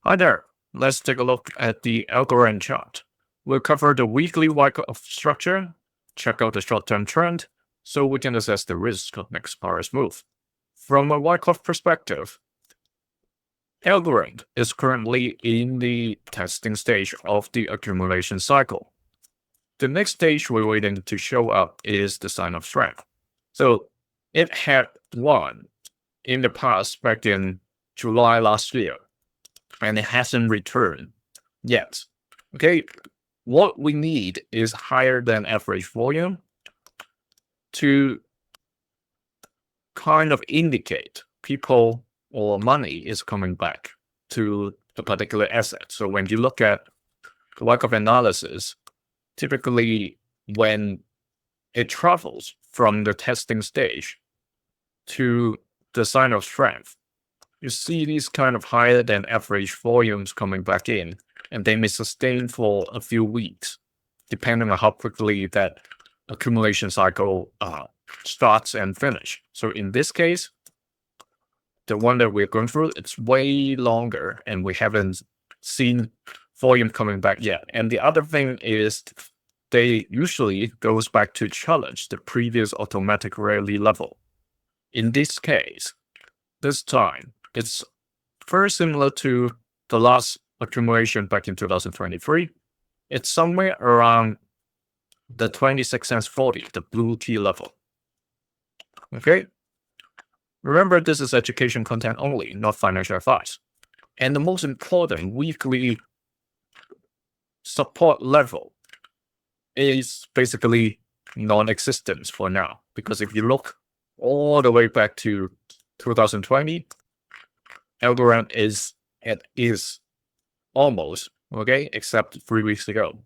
Hi there. Let's take a look at the Algorand chart. We'll cover the weekly Wyckoff structure, check out the short-term trend, so we can assess the risk of next bearish move. From a Wyckoff perspective, Algorand is currently in the testing stage of the accumulation cycle. The next stage we're waiting to show up is the sign of strength. So it had won in the past back in July last year, and it hasn't returned yet. Okay, what we need is higher than average volume to kind of indicate people or money is coming back to the particular asset. So when you look at the Wyckoff analysis, typically when it travels from the testing stage to the sign of strength, you see these kind of higher than average volumes coming back in, and they may sustain for a few weeks, depending on how quickly that accumulation cycle starts and finish. So in this case, the one that we're going through, it's way longer, and we haven't seen volume coming back yet. And the other thing is they usually goes back to challenge the previous automatic rally level. In this case, this time, it's very similar to the last accumulation back in 2023. It's somewhere around the 26 cents 40, the blue key level. Okay. Remember, this is education content only, not financial advice. And the most important weekly support level is basically non-existent for now. Because if you look all the way back to 2020, Algorand is almost, okay, except 3 weeks ago,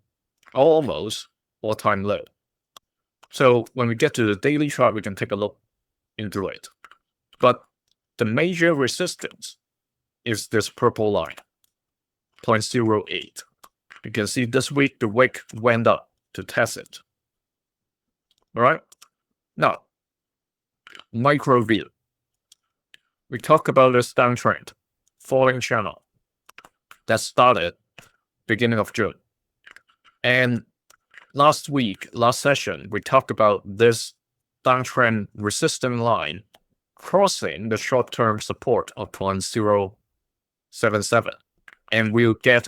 almost all-time low. So when we get to the daily chart, we can take a look into it. But the major resistance is this purple line, 0.08. You can see this week the wick went up to test it. All right. Now, micro view. We talk about this downtrend, falling channel that started beginning of June. And last session, we talked about this downtrend resistance line crossing the short-term support of 0.077. And we'll get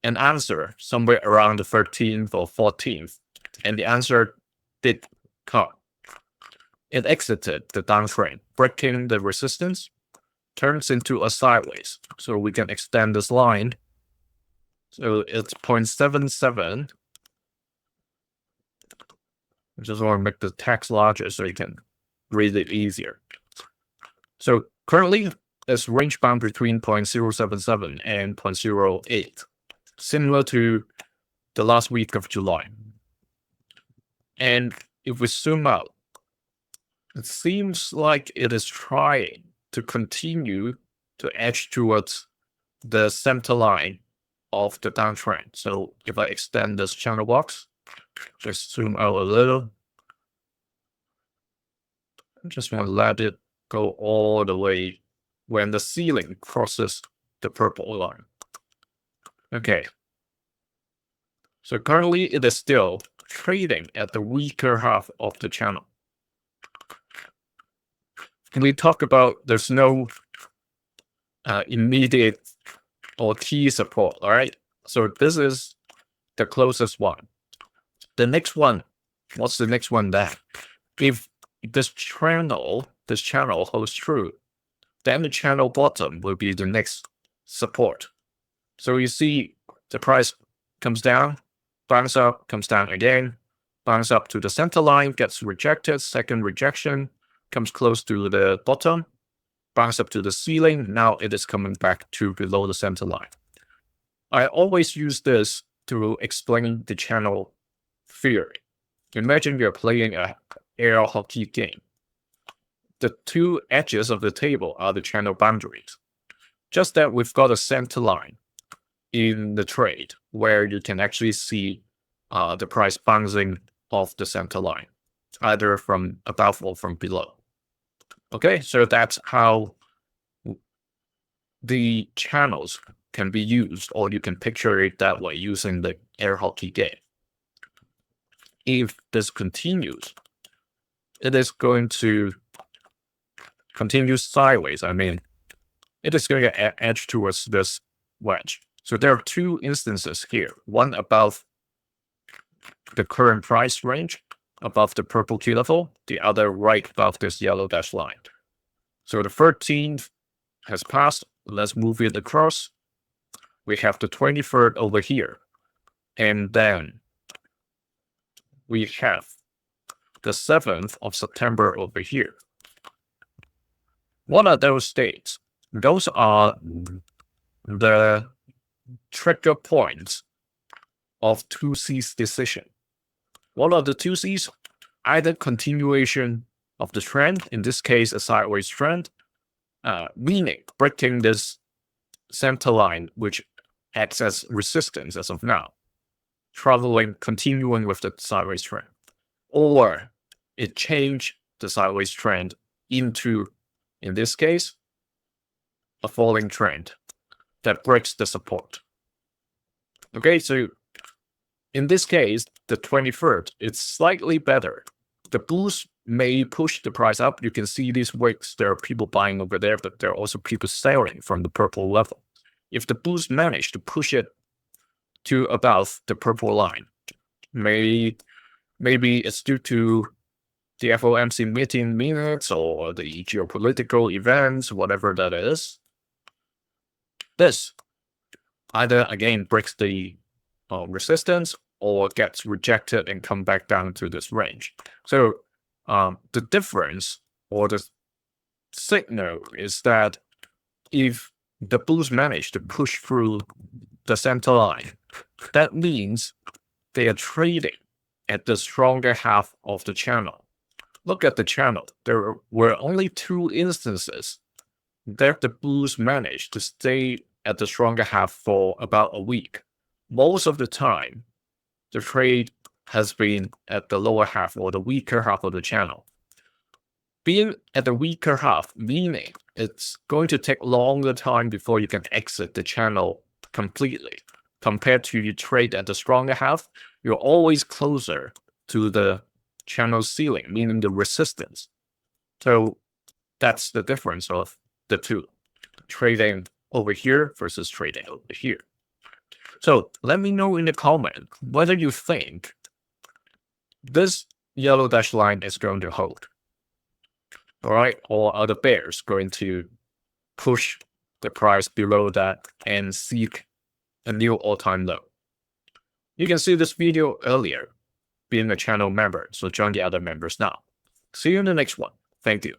an answer somewhere around the 13th or 14th. And the answer did come. It exited the downtrend, breaking the resistance, turns into a sideways. So we can extend this line. So it's 0.77. I just want to make the text larger so you can read it easier. So currently, it's range bound between 0.077 and 0.08, similar to the last week of July. And if we zoom out, it seems like it is trying to continue to edge towards the center line of the downtrend. So if I extend this channel box, just zoom out a little, I just want to let it go all the way when the ceiling crosses the purple line. Okay. So currently it is still trading at the weaker half of the channel. We talk about there's no immediate or T support, all right? So this is the closest one. The next one, what's the next one then? If this channel holds true, then the channel bottom will be the next support. So you see the price comes down, bounce up, comes down again, bounce up to the center line, gets rejected, second rejection, comes close to the bottom, bounce up to the ceiling. Now it is coming back to below the center line. I always use this to explain the channel theory. Imagine you're playing an air hockey game. The two edges of the table are the channel boundaries. Just that we've got a center line in the trade where you can actually see the price bouncing off the center line, either from above or from below. Okay, so that's how the channels can be used, or you can picture it that way using the air hockey game. If this continues, it is going to continue sideways. I mean, it is going to edge towards this wedge. So there are two instances here. One above the current price range, above the purple key level, the other right above this yellow dash line. So the 13th has passed. Let's move it across. We have the 23rd over here. And then we have the 7th of September over here. What are those dates? Those are the trigger points of 2C's decision. What are the 2C's? Either continuation of the trend, in this case, a sideways trend, meaning breaking this center line, which acts as resistance as of now, continuing with the sideways trend, or it changed the sideways trend into, in this case, a falling trend that breaks the support. Okay, so in this case, the 23rd, it's slightly better. The bulls may push the price up. You can see these wicks, there are people buying over there, but there are also people selling from the purple level. If the bulls manage to push it to above the purple line, maybe it's due to the FOMC meeting minutes or the geopolitical events, whatever that is. This either again breaks the resistance or gets rejected and come back down to this range. So the difference or the signal is that if the bulls manage to push through the center line, that means they are trading at the stronger half of the channel. Look at the channel. There were only two instances that the bulls managed to stay at the stronger half for about a week. Most of the time, the trade has been at the lower half or the weaker half of the channel. Being at the weaker half, meaning it's going to take longer time before you can exit the channel completely. Compared to you trade at the stronger half, you're always closer to the channel ceiling, meaning the resistance. So that's the difference of the two, trading over here versus trading over here. So let me know in the comment whether you think this yellow dash line is going to hold. All right, or are the bears going to push the price below that and seek a new all-time low? You can see this video earlier being a channel member, so join the other members now. See you in the next one. Thank you.